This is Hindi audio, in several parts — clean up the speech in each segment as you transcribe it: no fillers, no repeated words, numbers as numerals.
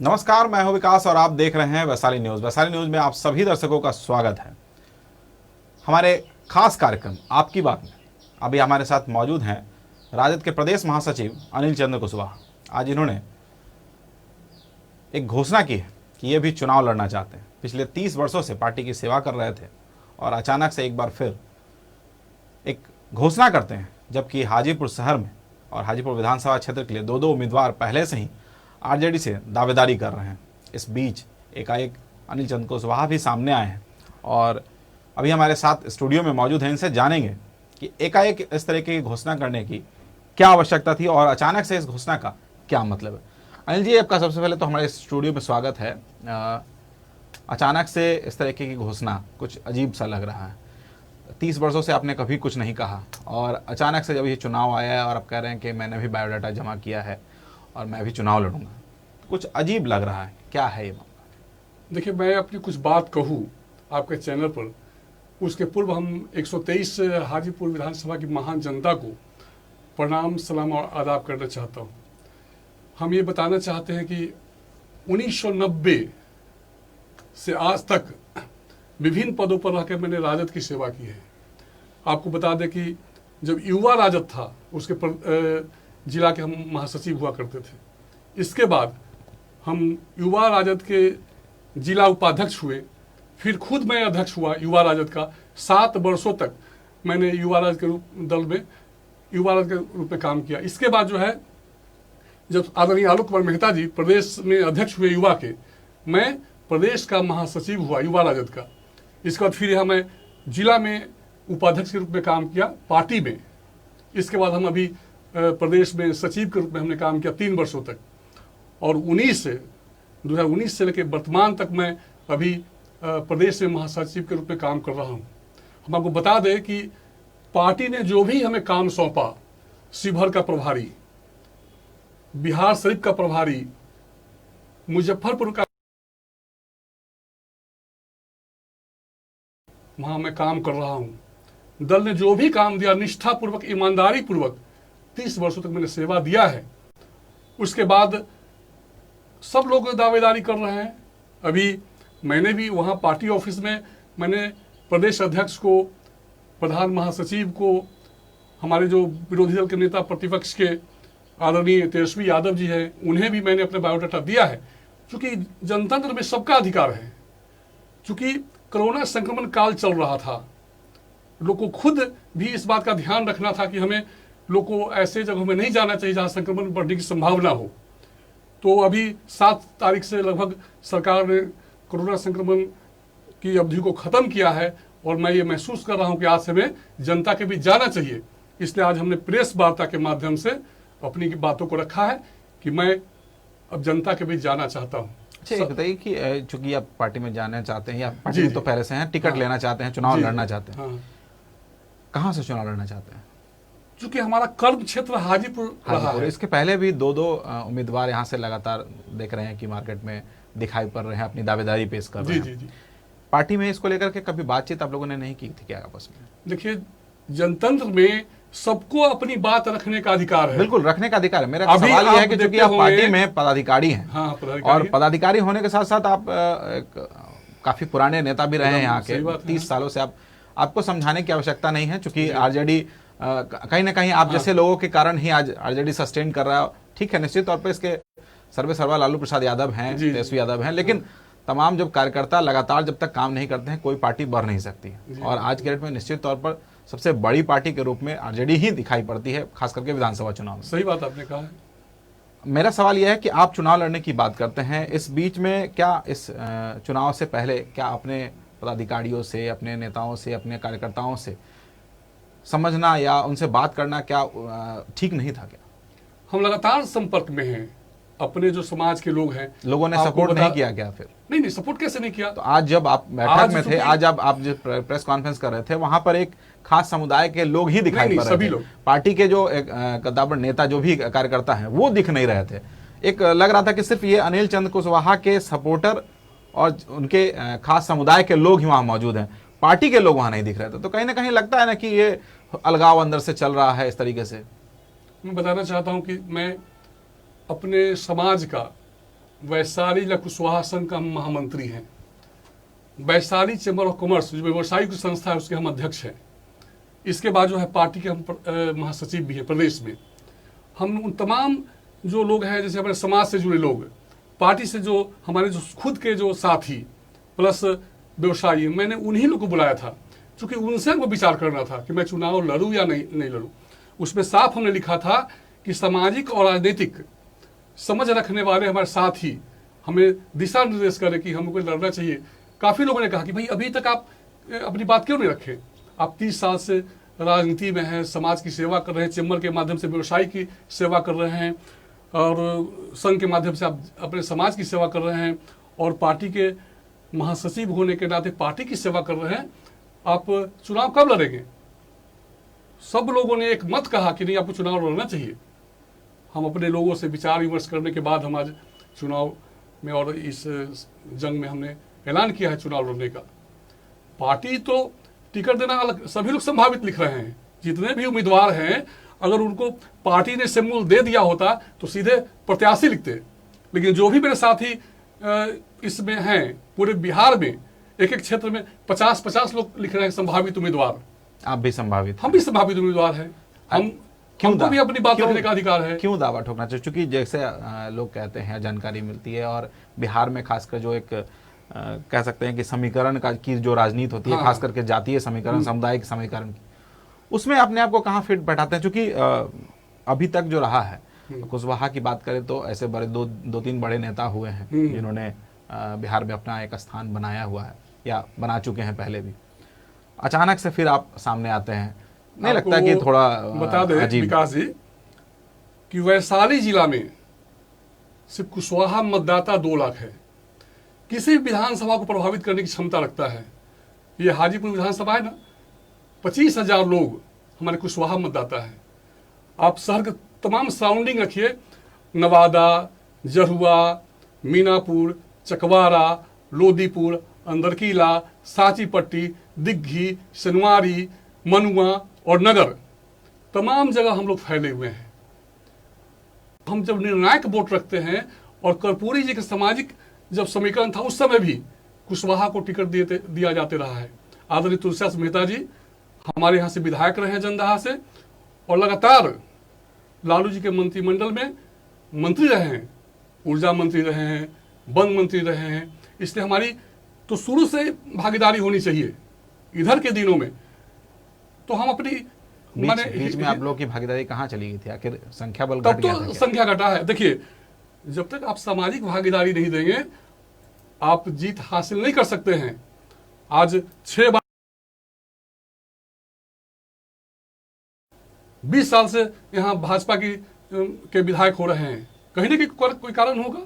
नमस्कार, मैं हूं विकास और आप देख रहे हैं वैशाली न्यूज। वैशाली न्यूज में आप सभी दर्शकों का स्वागत है। हमारे खास कार्यक्रम आपकी बात में अभी हमारे साथ मौजूद हैं राजद के प्रदेश महासचिव अनिल चंद्र कुशवाहा। आज इन्होंने एक घोषणा की है कि ये भी चुनाव लड़ना चाहते हैं। पिछले 30 वर्षों से पार्टी की सेवा कर रहे थे और अचानक से एक बार फिर एक घोषणा करते हैं, जबकि हाजीपुर शहर में और हाजीपुर विधानसभा क्षेत्र के लिए दो उम्मीदवार पहले से ही आरजेडी से दावेदारी कर रहे हैं। इस बीच एकाएक अनिल चंद्र कुशवाहा भी सामने आए हैं और अभी हमारे साथ स्टूडियो में मौजूद हैं। इनसे जानेंगे कि एकाएक इस तरह की घोषणा करने की क्या आवश्यकता थी और अचानक से इस घोषणा का क्या मतलब है। अनिल जी, आपका सबसे पहले तो हमारे स्टूडियो में स्वागत है। अचानक से इस तरीके की घोषणा कुछ अजीब सा लग रहा है। 30 वर्षों से आपने कभी कुछ नहीं कहा और अचानक से जब ये चुनाव आया है और आप कह रहे हैं कि मैंने भी बायोडाटा जमा किया है और मैं भी चुनाव लड़ूंगा, कुछ अजीब लग रहा है। क्या है ये मामला? देखिए, मैं अपनी कुछ बात कहूँ आपके चैनल पर, उसके पूर्व हम 123 हाजीपुर विधानसभा की महान जनता को प्रणाम, सलाम और आदाब करना चाहता हूँ। हम ये बताना चाहते हैं कि 1990 से आज तक विभिन्न पदों पर रहकर मैंने राजद की सेवा की है। आपको बता दें कि जब युवा राजद था उसके जिला के हम महासचिव हुआ करते थे। इसके बाद हम युवा राजद के जिला उपाध्यक्ष हुए, फिर खुद मैं अध्यक्ष हुआ युवा राजद का। 7 वर्षों तक मैंने युवा राजद के युवा राजद के रूप में काम किया। इसके बाद जो है, जब आदरणीय आलोक कुमार मेहता जी प्रदेश में अध्यक्ष हुए युवा के, मैं प्रदेश का महासचिव हुआ युवा राजद का। इसके बाद फिर यहाँ मैं जिला में उपाध्यक्ष के रूप में काम किया पार्टी में। इसके बाद हम अभी प्रदेश में सचिव के रूप में हमने काम किया 3 वर्षों तक। और 2019 से लेकर वर्तमान तक मैं अभी प्रदेश में महासचिव के रूप में काम कर रहा हूँ। हम आपको बता दें कि पार्टी ने जो भी हमें काम सौंपा, शिवहर का प्रभारी, बिहार शरीफ का प्रभारी, मुजफ्फरपुर का, वहां मैं काम कर रहा हूँ। दल ने जो भी काम दिया निष्ठापूर्वक, ईमानदारी पूर्वक 30 वर्षों तक मैंने सेवा दिया है। उसके बाद सब लोग दावेदारी कर रहे हैं। अभी मैंने भी वहाँ पार्टी ऑफिस में मैंने प्रदेश अध्यक्ष को, प्रधान महासचिव को, हमारे जो विरोधी दल के नेता प्रतिपक्ष के आदरणीय तेजस्वी यादव जी हैं, उन्हें भी मैंने अपना बायोडाटा दिया है। क्योंकि जनतंत्र में सबका अधिकार है। चूंकि कोरोना संक्रमण काल चल रहा था, लोग को खुद भी इस बात का ध्यान रखना था कि हमें लोग को ऐसे जगहों में नहीं जाना चाहिए जहाँ संक्रमण बढ़ने की संभावना हो। तो अभी 7 तारीख से लगभग सरकार ने कोरोना संक्रमण की अवधि को खत्म किया है और मैं ये महसूस कर रहा हूँ कि आज से हमें जनता के बीच जाना चाहिए। इसलिए आज हमने प्रेस वार्ता के माध्यम से अपनी बातों को रखा है कि मैं अब जनता के बीच जाना चाहता हूँ। अच्छा, ये बताइए कि चूंकि आप पार्टी में जाना चाहते हैं या पार्टी में तो पहले से हैं, टिकट लेना चाहते हैं, चुनाव लड़ना चाहते हैं, कहाँ से चुनाव लड़ना चाहते हैं? चूंकि हमारा कर्म क्षेत्र हाजीपुर रहा है। इसके पहले भी दो उम्मीदवार यहाँ से लगातार देख रहे हैं कि मार्केट में दिखाई पड़ रहे हैं, अपनी दावेदारी पेश कर रहे हैं। पार्टी में इसको लेकर के कभी बातचीत आप लोगों ने नहीं की थी क्या आपस में? देखिए, जनतंत्र में सबको अपनी बात रखने का अधिकार है। बिल्कुल, रखने का अधिकार है। मेरा सवाल यह है कि चूंकि आप पार्टी में पदाधिकारी हैं, और पदाधिकारी होने के साथ साथ आप काफी पुराने नेता भी रहे हैं यहाँ के, 30 सालों से आपको समझाने की आवश्यकता नहीं है। चूंकि आरजेडी कहीं ना कहीं आप जैसे लोगों के कारण ही आज आरजेडी सस्टेन कर रहा है। ठीक है, निश्चित तौर पर इसके सर्वे सर्वा लालू प्रसाद यादव हैं, तेजस्वी यादव हैं, लेकिन तमाम जब कार्यकर्ता लगातार जब तक काम नहीं करते हैं, कोई पार्टी बढ़ नहीं सकती। और आज के डेट में निश्चित तौर पर सबसे बड़ी पार्टी के रूप में आरजेडी ही दिखाई पड़ती है, खास करके विधानसभा चुनाव में। सही बात आपने कहा है। मेरा सवाल यह है कि आप चुनाव लड़ने की बात करते हैं, इस बीच में क्या इस चुनाव से पहले क्या अपने पदाधिकारियों से, अपने नेताओं से, अपने कार्यकर्ताओं से समझना या उनसे बात करना क्या ठीक नहीं था क्या? हम लगातार संपर्क में हैं। अपने जो समाज के लोग हैं, लोगों ने सपोर्ट नहीं किया क्या? फिर नहीं, सपोर्ट कैसे नहीं किया? तो आज जब आप बैठक में थे, आज आप जो प्रेस कॉन्फ्रेंस कर रहे थे, वहां पर एक खास समुदाय के लोग ही दिखाई पड़ रहे थे। पार्टी के जो कद्दावर नेता, जो भी कार्यकर्ता हैं, वो दिख नहीं रहे थे। एक लग रहा था कि सिर्फ ये अनिल चंद्र कुशवाहा के सपोर्टर और उनके खास समुदाय के लोग ही वहां मौजूद हैं, पार्टी के लोग वहां नहीं दिख रहे थे। तो कहीं ना कहीं लगता है ना कि ये अलगाव अंदर से चल रहा है इस तरीके से। मैं बताना चाहता हूं कि मैं अपने समाज का वैशाली जिला कुशवाहा संघ का हम महामंत्री हैं। वैशाली चैम्बर ऑफ कॉमर्स जो व्यवसायिक संस्था है उसके हम अध्यक्ष हैं। इसके बाद जो है पार्टी के हम महासचिव भी हैं प्रदेश में। हम उन तमाम जो लोग हैं, जैसे हमारे समाज से जुड़े लोग, पार्टी से जो हमारे जो खुद के जो साथी प्लस व्यवसायी, मैंने उन्हीं लोग को बुलाया था, क्योंकि उनसे हमको विचार करना था कि मैं चुनाव लड़ूं या नहीं लड़ूं। उसमें साफ हमने लिखा था कि सामाजिक और राजनीतिक समझ रखने वाले हमारे साथी हमें दिशा निर्देश करें कि हमको लड़ना चाहिए। काफ़ी लोगों ने कहा कि भाई अभी तक आप अपनी बात क्यों नहीं रखे, आप 30 साल से राजनीति में हैं, समाज की सेवा कर रहे हैं, चैम्बर के माध्यम से व्यवसाय की सेवा कर रहे हैं और संघ के माध्यम से आप अपने समाज की सेवा कर रहे हैं और पार्टी के महासचिव होने के नाते पार्टी की सेवा कर रहे हैं, आप चुनाव कब लड़ेंगे? सब लोगों ने एक मत कहा कि नहीं, आपको चुनाव लड़ना चाहिए। हम अपने लोगों से विचार विमर्श करने के बाद हम आज चुनाव में और इस जंग में हमने ऐलान किया है चुनाव लड़ने का। पार्टी तो टिकट देना अलग, सभी लोग संभावित लिख रहे हैं, जितने भी उम्मीदवार हैं अगर उनको पार्टी ने शेड्यूल दे दिया होता तो सीधे प्रत्याशी लिखते। लेकिन जो भी मेरे साथी इसमें हैं, पूरे बिहार में एक एक क्षेत्र में 50-50 लोग लिख रहे हैं संभावित उम्मीदवार। आप भी संभावित, हम भी संभावित उम्मीदवार हैं। हमको भी अपनी बात रखने का अधिकार है। क्यों दावा ठोकना चाहिए? क्योंकि जैसे लोग कहते हैं, जानकारी मिलती है, और बिहार में खासकर जो एक कह सकते हैं कि समीकरण की जो राजनीति होती है, खास करके जातीय समीकरण, सामुदायिक समीकरण की, उसमें अपने आप को कहाँ फिट बैठाते हैं? क्योंकि अभी तक जो रहा है, कुशवाहा की बात करें तो ऐसे बड़े दो तीन बड़े नेता हुए हैं जिन्होंने बिहार में अपना एक स्थान बनाया हुआ है या बना चुके हैं पहले भी। अचानक से फिर आप सामने आते हैं, नहीं लगता कि थोड़ा बता दें विकास जी कि वैशाली जिला में सिर्फ कुशवाहा मतदाता 2 लाख है। किसी भी विधानसभा को प्रभावित करने की क्षमता रखता है। ये हाजीपुर विधानसभा है ना, 25,000 लोग हमारे कुशवाहा मतदाता है। आप शहर के तमाम सराउंडिंग रखिए, नवादा, जरुआ, मीनापुर, चकवारा, लोदीपुर, अंदरकीला, सांचीपट्टी, दिग्घी, सनवारी, मनुआ और नगर, तमाम जगह हम लोग फैले हुए हैं। हम जब निर्णायक वोट रखते हैं, और कर्पूरी जी के सामाजिक जब समीकरण था उस समय भी कुशवाहा को टिकट दिया जाते रहा है। आदरणीय तुलसीदास मेहता जी हमारे यहाँ से विधायक रहे हैं जनदाहा से, और लगातार लालू जी के मंत्रिमंडल में मंत्री रहे हैं, ऊर्जा मंत्री रहे हैं, वन मंत्री रहे हैं। इसलिए हमारी तो शुरू से भागीदारी होनी चाहिए। इधर के दिनों में तो हम अपनी बीच में आप लोगों की भागीदारी कहाँ चली गई थी? आखिर संख्या बल तब तो संख्या घटा है। देखिए, जब तक आप सामाजिक भागीदारी नहीं देंगे आप जीत हासिल नहीं कर सकते हैं। आज 6 बार 20 साल से यहाँ भाजपा के विधायक हो रहे हैं, कहीं ना कहीं कोई कारण होगा।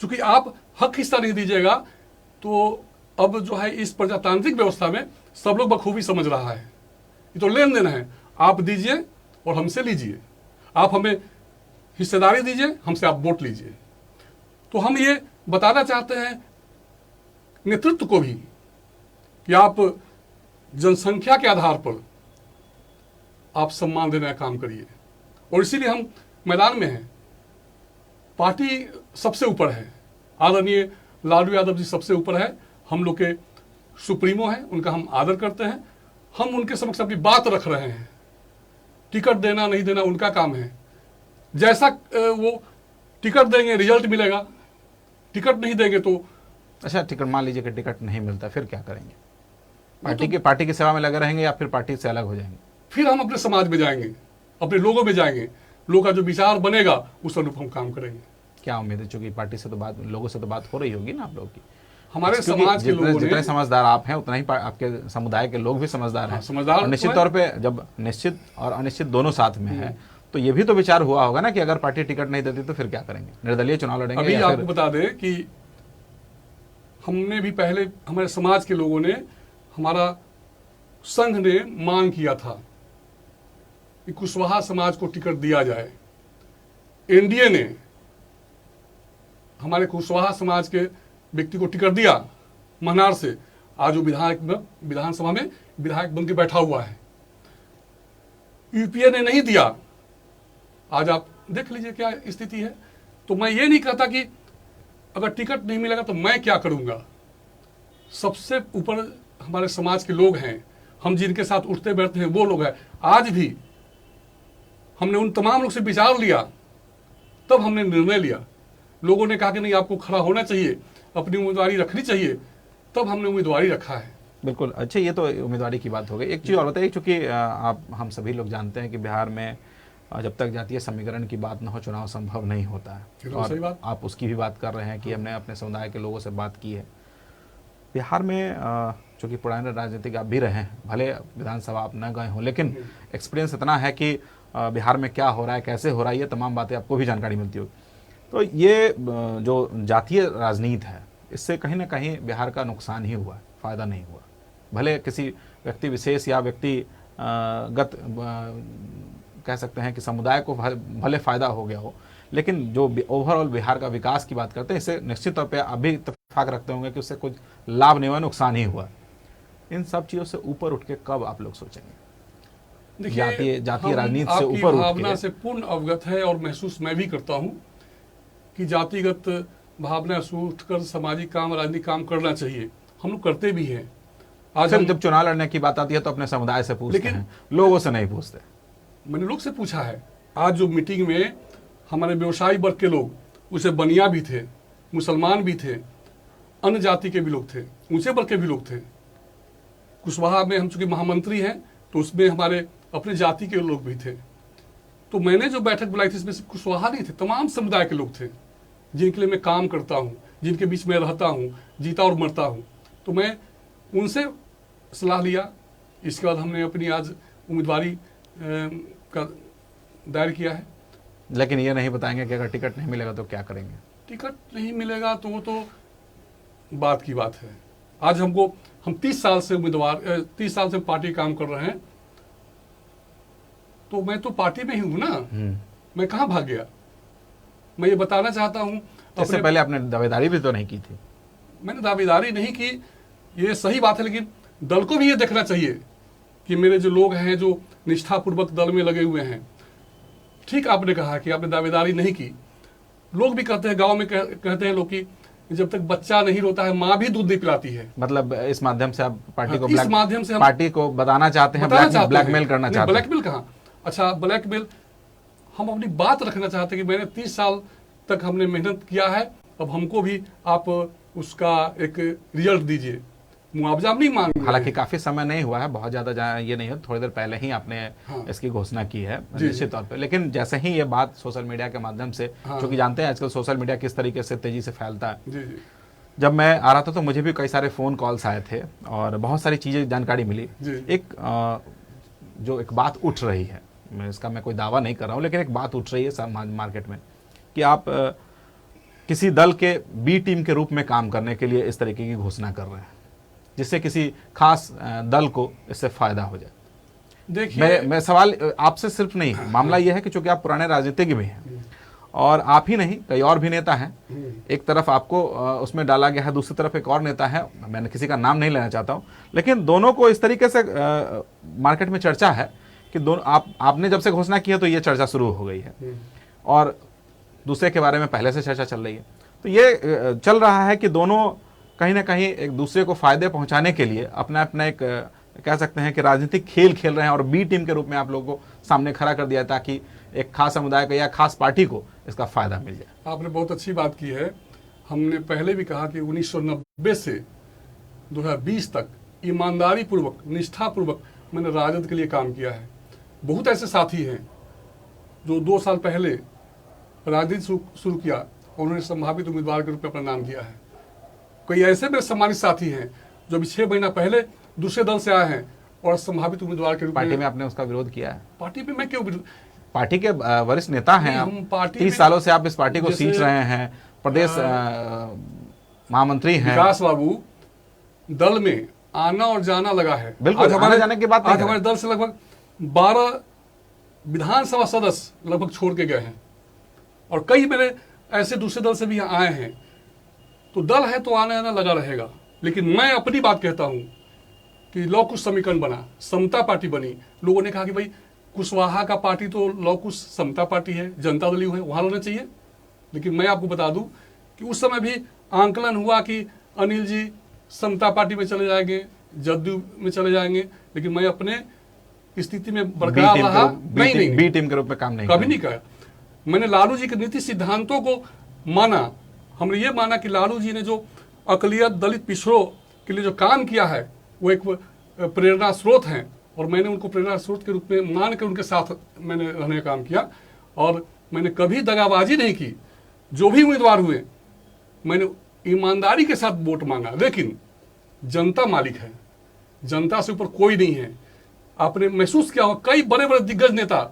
क्योंकि आप हक हिस्सा नहीं दीजिएगा तो अब जो है इस प्रजातांत्रिक व्यवस्था में सब लोग बखूबी समझ रहा है, ये तो लेन देन है। आप दीजिए और हमसे लीजिए, आप हमें हिस्सेदारी दीजिए, हमसे आप वोट लीजिए। तो हम ये बताना चाहते हैं नेतृत्व को भी कि आप जनसंख्या के आधार पर आप सम्मान देने का काम करिए, और इसीलिए हम मैदान में हैं। पार्टी सबसे ऊपर है, आदरणीय लालू यादव जी सबसे ऊपर है, हम लोग के सुप्रीमो हैं, उनका हम आदर करते हैं। हम उनके समक्ष अपनी बात रख रहे हैं। टिकट देना नहीं देना उनका काम है, जैसा वो टिकट देंगे रिजल्ट मिलेगा, टिकट नहीं देंगे तो। अच्छा, टिकट मान लीजिए कि टिकट नहीं मिलता, फिर क्या करेंगे? पार्टी की सेवा में लगे रहेंगे या फिर पार्टी से अलग हो जाएंगे? फिर हम अपने समाज में जाएंगे, अपने लोगों में जाएंगे, लोगों का जो विचार बनेगा उस अनुरूप हम काम करेंगे। क्या उम्मीद है? चूंकि पार्टी से तो बात, लोगों से तो बात हो रही होगी ना आप लोगों की। हमारे समाज के लोगों जितने समझदार आप हैं उतना ही आपके समुदाय के लोग भी समझदार हैं। समझदार निश्चित तौर पे जब निश्चित और अनिश्चित दोनों साथ में है तो ये भी तो विचार हुआ होगा ना कि अगर पार्टी टिकट नहीं देती तो फिर क्या करेंगे? निर्दलीय चुनाव लड़ेंगे? अभी आपको बता दें कि हमने भी पहले, हमारे समाज के लोगों ने, हमारा संघ ने मांग किया था कि कुशवाहा समाज को टिकट दिया जाए। एनडीए ने हमारे कुशवाहा समाज के व्यक्ति को टिकट दिया महनार से। आज वो विधानसभा में विधायक बन के बैठा हुआ है। यूपीए ने नहीं दिया, आज आप देख लीजिए क्या स्थिति है। तो मैं ये नहीं कहता कि अगर टिकट नहीं मिलेगा तो मैं क्या करूंगा। सबसे ऊपर हमारे समाज के लोग हैं, हम जिनके साथ उठते बैठते हैं वो लोग हैं। आज भी हमने उन तमाम लोग से विचार लिया, तब हमने निर्णय लिया। लोगों ने कहा कि नहीं आपको खड़ा होना चाहिए, अपनी उम्मीदवारी रखनी चाहिए, तब हमने उम्मीदवारी रखा है। बिल्कुल। अच्छा, ये तो उम्मीदवारी की बात हो गई। एक चीज़ और बताइए, चूंकि आप हम सभी लोग जानते हैं कि बिहार में जब तक जातीय समीकरण की बात न हो चुनाव संभव नहीं होता है, और आप उसकी भी बात कर रहे हैं कि हमने अपने समुदाय के लोगों से बात की है। बिहार में चूँकि पुराने राजनीतिक आप भी रहे हैं, भले विधानसभा आप न गए हों, लेकिन एक्सपीरियंस इतना है कि बिहार में क्या हो रहा है, कैसे हो रहा है, ये तमाम बातें आपको भी जानकारी मिलती होगी। तो ये जो जातीय राजनीति है, इससे कहीं ना कहीं बिहार का नुकसान ही हुआ, फ़ायदा नहीं हुआ। भले किसी व्यक्ति विशेष या व्यक्तिगत कह सकते हैं कि समुदाय को भले फ़ायदा हो गया हो, लेकिन जो ओवरऑल बिहार का विकास की बात करते हैं, इससे निश्चित तौर पे आप भी इत्तेफाक रखते होंगे कि उससे कुछ लाभ नहीं हुआ, नुकसान ही हुआ। इन सब चीज़ों से ऊपर उठ के कब आप लोग सोचेंगे? जातीय राजनीति से ऊपर उठ भावना से पूर्ण अवगत है और महसूस मैं भी करता हूँ कि जातिगत भावना से उठकर सामाजिक काम, राजनीतिक काम करना चाहिए। हम लोग करते भी हैं। आज हम जब चुनाव लड़ने की बात आती है तो अपने समुदाय से पूछते हैं, लोगों से नहीं पूछते। मैंने लोग से पूछा है। आज जो मीटिंग में हमारे व्यवसायी वर्ग के लोग, उसे बनिया भी थे, मुसलमान भी थे, अन्य जाति के भी लोग थे, ऊंचे वर्ग के भी लोग थे। कुशवाहा में हम चूंकि महामंत्री हैं तो उसमें हमारे अपने जाति के लोग भी थे। तो मैंने जो बैठक बुलाई थी इसमें सिर्फ कुशवाहा नहीं थे, तमाम समुदाय के लोग थे जिनके लिए मैं काम करता हूँ, जिनके बीच में रहता हूँ, जीता और मरता हूँ। तो मैं उनसे सलाह लिया। इसके बाद हमने अपनी आज उम्मीदवारी का दायर किया है। लेकिन ये नहीं बताएंगे कि अगर टिकट नहीं मिलेगा तो क्या करेंगे? टिकट नहीं मिलेगा तो वो तो बात की बात है। आज हम 30 साल से 30 साल से पार्टी काम कर रहे हैं, तो मैं तो पार्टी में ही हूँ ना। मैं कहाँ भाग गया? मैं ये बताना चाहता हूँ। इससे पहले आपने दावेदारी भी तो नहीं की थी। मैंने दावेदारी नहीं की, ये सही बात है, लेकिन दल को भी ये देखना चाहिए कि मेरे जो लोग हैं जो निष्ठापूर्वक दल में लगे हुए हैं। ठीक आपने कहा कि आपने दावेदारी नहीं की। लोग भी कहते हैं, गांव में कहते हैं लोग कि जब तक बच्चा नहीं रोता है माँ भी दूध नहीं पिलाती है। मतलब इस माध्यम से आप पार्टी को इस माध्यम से पार्टी को बताना चाहते हैं, ब्लैकमेल करना चाहते हैं। ब्लैकमेल कहाँ? अच्छा, ब्लैकमेल, हम अपनी बात रखना चाहते हैं कि मैंने 30 साल तक हमने मेहनत किया है, अब हमको भी आप उसका एक रिजल्ट दीजिए। मुआवजा नहीं मांग रहे। हालांकि काफी समय नहीं हुआ है, बहुत ज्यादा ये नहीं है, थोड़ी देर पहले ही आपने इसकी घोषणा की है निश्चित तौर पे। लेकिन जैसे ही ये बात सोशल मीडिया के माध्यम से, क्योंकि जानते हैं आजकल सोशल मीडिया किस तरीके से तेजी से फैलता है, जब मैं आ रहा था तो मुझे भी कई सारे फोन कॉल्स आए थे और बहुत सारी चीजें जानकारी मिली। एक बात उठ रही है, मैं कोई दावा नहीं कर रहा हूँ, लेकिन एक बात उठ रही है मार्केट में कि आप किसी दल के बी टीम के रूप में काम करने के लिए इस तरीके की घोषणा कर रहे हैं, जिससे किसी खास दल को इससे फायदा हो जाए। देखिए, मैं सवाल आपसे सिर्फ नहीं, मामला यह है कि चूंकि आप पुराने राजनीतिज्ञ भी हैं और आप ही नहीं कई और भी नेता हैं, एक तरफ आपको उसमें डाला गया है, दूसरी तरफ एक और नेता है, मैंने किसी का नाम नहीं लेना चाहता हूं, लेकिन दोनों को इस तरीके से मार्केट में चर्चा है कि दोनों आपने जब से घोषणा की है तो ये चर्चा शुरू हो गई है और दूसरे के बारे में पहले से चर्चा चल रही है। तो ये चल रहा है कि दोनों कहीं ना कहीं एक दूसरे को फायदे पहुंचाने के लिए अपना अपना एक कह सकते हैं कि राजनीतिक खेल खेल रहे हैं और बी टीम के रूप में आप लोगों को सामने खड़ा कर दिया ताकि एक खास समुदाय को या खास पार्टी को इसका फायदा मिल जाए। आपने बहुत अच्छी बात की है। हमने पहले भी कहा कि 1990 से 2020 तक ईमानदारी पूर्वक, निष्ठा पूर्वक मैंने राजद के लिए काम किया है। बहुत ऐसे साथी हैं जो 2 साल पहले राजनीति शुरू किया और उन्होंने संभावित उम्मीदवार के रूप में अपना नाम दिया है। कई ऐसे मेरे सम्मानित साथी हैं जो अभी 6 महीना पहले दूसरे दल से आए हैं और संभावित उम्मीदवार के रूप में। पार्टी में आपने उसका विरोध किया है? पार्टी में मैं क्यों विरोध? पार्टी के वरिष्ठ नेता हैं आप, 30 सालों से आप इस पार्टी को सींच रहे हैं, प्रदेश महामंत्री हैं। विकास बाबू, दल में आना और जाना लगा है। बिल्कुल, आने जाने की बात नहीं। आज हमारे दल से लगभग 12 विधानसभा सदस्य लगभग छोड़ के गए हैं और कई मेरे ऐसे दूसरे दल से भी यहाँ आए हैं। तो दल है तो आना जाना लगा रहेगा। लेकिन मैं अपनी बात कहता हूँ कि लौकुश समीकरण बना, समता पार्टी बनी। लोगों ने कहा कि भाई कुशवाहा का पार्टी तो लौकुश समता पार्टी है, जनता दल है, वहां होना चाहिए। लेकिन मैं आपको बता दूं कि उस समय भी आंकलन हुआ कि अनिल जी समता पार्टी में चले जाएंगे, जदयू में चले जाएंगे, लेकिन मैं अपने स्थिति में बरकरार रहा। नहीं, बी टीम के रूप में काम नहीं कभी नहीं किया। मैंने लालू जी के नीति सिद्धांतों को माना। हमने ये माना कि लालू जी ने जो अकलियत दलित पिछड़ों के लिए जो काम किया है वो एक प्रेरणा स्रोत हैं, और मैंने उनको प्रेरणा स्रोत के रूप में मान कर उनके साथ मैंने रहने का काम किया। और मैंने कभी दगाबाजी नहीं की। जो भी उम्मीदवार हुए मैंने ईमानदारी के साथ वोट मांगा, लेकिन जनता मालिक है, जनता से ऊपर कोई नहीं है। आपने महसूस किया होगा कई बड़े बड़े दिग्गज नेता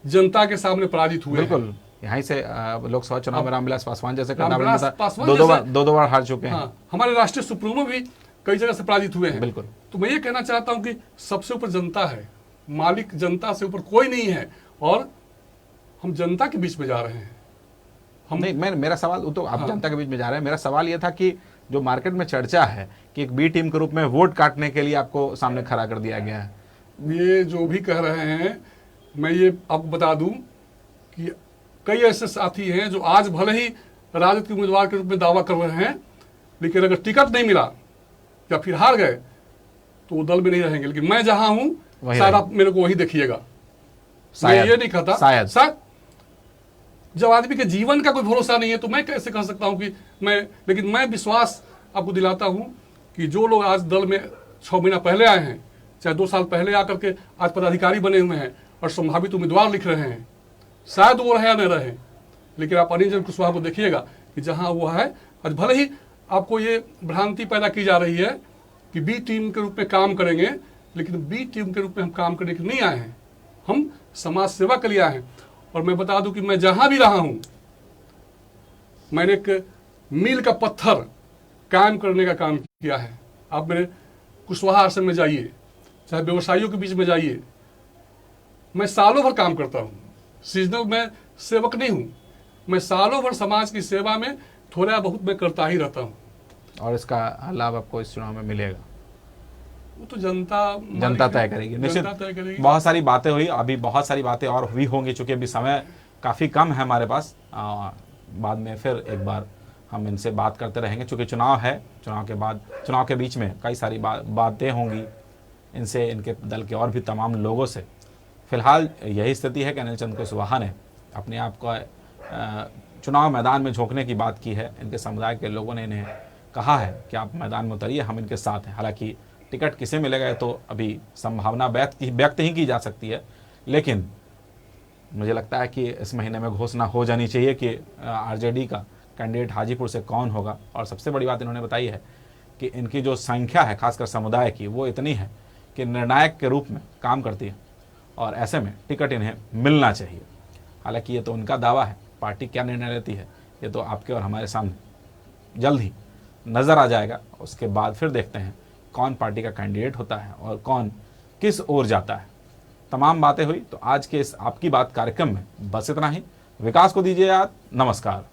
जनता के सामने पराजित हुए। बिल्कुल, यहाँ से लोकसभा चुनाव में रामविलास पासवान जैसे दो बार हार चुके हैं। हाँ, हमारे राष्ट्रीय सुप्रीमो भी कई जगह से पराजित हुए हैं। बिल्कुल। तो मैं ये कहना चाहता हूं कि सबसे ऊपर जनता है, मालिक जनता से ऊपर कोई नहीं है, और हम जनता के बीच में जा रहे हैं। नहीं, मेरा सवाल तो आप जनता के बीच में जा रहे हैं। मेरा सवाल ये था कि जो मार्केट में चर्चा है कि एक बी टीम के रूप में वोट काटने के लिए आपको सामने खड़ा कर दिया गया है, ये जो भी कह रहे हैं, मैं ये आपको बता दूं कि कई ऐसे साथी हैं जो आज भले ही राजद के उम्मीदवार के रूप में दावा कर रहे हैं, लेकिन अगर टिकट नहीं मिला या फिर हार गए तो वो दल में नहीं रहेंगे। लेकिन मैं जहां हूं शायद आप मेरे को वही देखिएगा। मैं ये नहीं कहता, शायद जब आदमी के जीवन का कोई भरोसा नहीं है तो मैं कैसे कह सकता हूं कि मैं, लेकिन मैं विश्वास आपको दिलाता हूं कि जो लोग आज दल में 6 महीना पहले आए हैं, चाहे 2 साल पहले आकर के आज पदाधिकारी बने हुए हैं और संभावित उम्मीदवार लिख रहे हैं, शायद वो रहे या न रहे, लेकिन आप अनिल कुशवाहा को देखिएगा कि जहां वो है, आज भले ही आपको ये भ्रांति पैदा की जा रही है कि बी टीम के रूप में काम करेंगे, लेकिन बी टीम के रूप में हम काम करने के लिए नहीं आए हैं, हम समाज सेवा के लिए आए हैं। और मैं बता दूं कि मैं जहां भी रहा हूं, मैंने एक मील का पत्थर कायम करने का काम किया है। आप मेरे कुशवाहा आश्रम में जाइए, चाहे व्यवसायियों के बीच में जाइए, मैं सालों भर काम करता हूं। सीजनल मैं सेवक नहीं हूं, मैं सालों भर समाज की सेवा में थोड़ा बहुत मैं करता ही रहता हूं। और इसका लाभ आपको इस चुनाव में मिलेगा, वो तो जनता तय करेगी। निश्चित बहुत सारी बातें हुई, अभी बहुत सारी बातें और भी होंगी, चूंकि अभी समय काफ़ी कम है हमारे पास। बाद में फिर एक बार हम इनसे बात करते रहेंगे, चूंकि चुनाव है, चुनाव के बाद, चुनाव के बीच में कई सारी बातें होंगी इनसे, इनके दल के और भी तमाम लोगों से। फिलहाल यही स्थिति है कि अनिल चंद्र कुशवाहा ने अपने आप को चुनाव मैदान में झोंकने की बात की है। इनके समुदाय के लोगों ने इन्हें कहा है कि आप मैदान में उतरिए, हम इनके साथ हैं। हालांकि टिकट किसे मिलेगा तो अभी संभावना व्यक्त ही की जा सकती है, लेकिन मुझे लगता है कि इस महीने में घोषणा हो जानी चाहिए कि आरजेडी का कैंडिडेट हाजीपुर से कौन होगा। और सबसे बड़ी बात इन्होंने बताई है कि इनकी जो संख्या है खासकर समुदाय की, वो इतनी है कि निर्णायक के रूप में काम करती है, और ऐसे में टिकट इन्हें मिलना चाहिए। हालांकि ये तो उनका दावा है, पार्टी क्या निर्णय लेती है ये तो आपके और हमारे सामने जल्द ही नज़र आ जाएगा। उसके बाद फिर देखते हैं कौन पार्टी का कैंडिडेट होता है और कौन किस ओर जाता है। तमाम बातें हुई। तो आज के इस आपकी बात कार्यक्रम में बस इतना ही। विकास को दीजिए याद। नमस्कार।